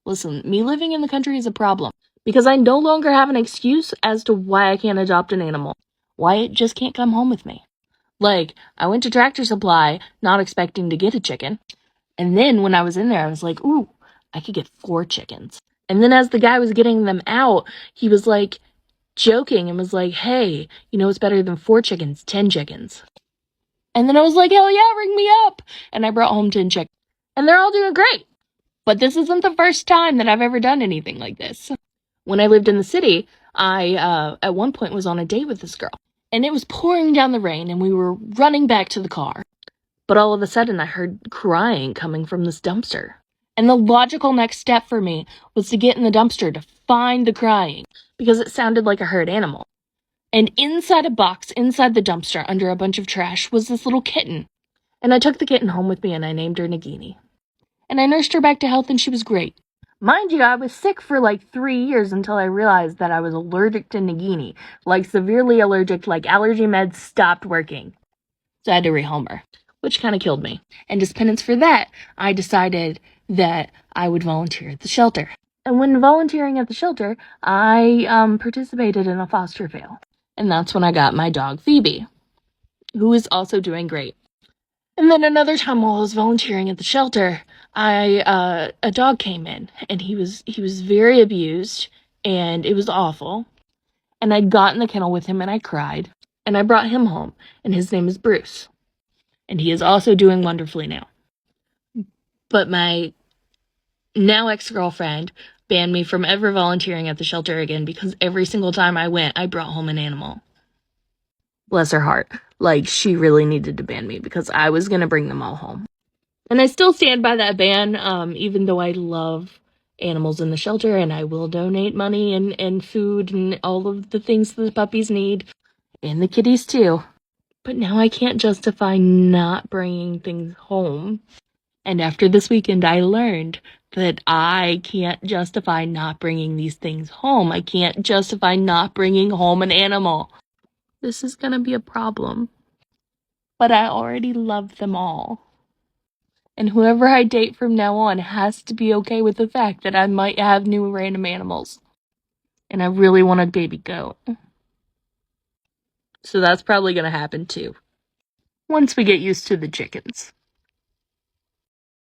Listen, me living in the country is a problem because I no longer have an excuse as to why I can't adopt an animal. Why it just can't come home with me. Like, I went to Tractor Supply not expecting to get a chicken. And then when I was in there, I was like, ooh, I could get 4 chickens. And then as the guy was getting them out, he was like joking and was like, hey, you know what's better than 4 chickens? 10 chickens. And then I was like, hell yeah, ring me up. And I brought home 10 chickens. And they're all doing great. But this isn't the first time that I've ever done anything like this. When I lived in the city, I, at one point, was on a date with this girl. And it was pouring down the rain, and we were running back to the car. But all of a sudden, I heard crying coming from this dumpster. And the logical next step for me was to get in the dumpster to find the crying, because it sounded like a hurt animal. And inside a box, inside the dumpster, under a bunch of trash, was this little kitten. And I took the kitten home with me, and I named her Nagini. And I nursed her back to health, and she was great. Mind you, I was sick for like 3 years until I realized that I was allergic to Nagini. Like, severely allergic, like allergy meds stopped working. So I had to rehome her, which kind of killed me. And as penance for that, I decided that I would volunteer at the shelter. And when volunteering at the shelter, I participated in a foster fail. And that's when I got my dog, Phoebe, who is also doing great. And then another time while I was volunteering at the shelter, a dog came in, and he was very abused, and it was awful. And I got in the kennel with him, and I cried, and I brought him home, and his name is Bruce. And he is also doing wonderfully now. But my now ex-girlfriend banned me from ever volunteering at the shelter again because every single time I went, I brought home an animal. Bless her heart. Like, she really needed to ban me because I was going to bring them all home. And I still stand by that ban, even though I love animals in the shelter, and I will donate money and food and all of the things the puppies need, and the kitties too. But now I can't justify not bringing things home. And after this weekend, I learned that I can't justify not bringing these things home. I can't justify not bringing home an animal. This is gonna be a problem. But I already love them all. And whoever I date from now on has to be okay with the fact that I might have new random animals. And I really want a baby goat. So that's probably gonna happen too. Once we get used to the chickens.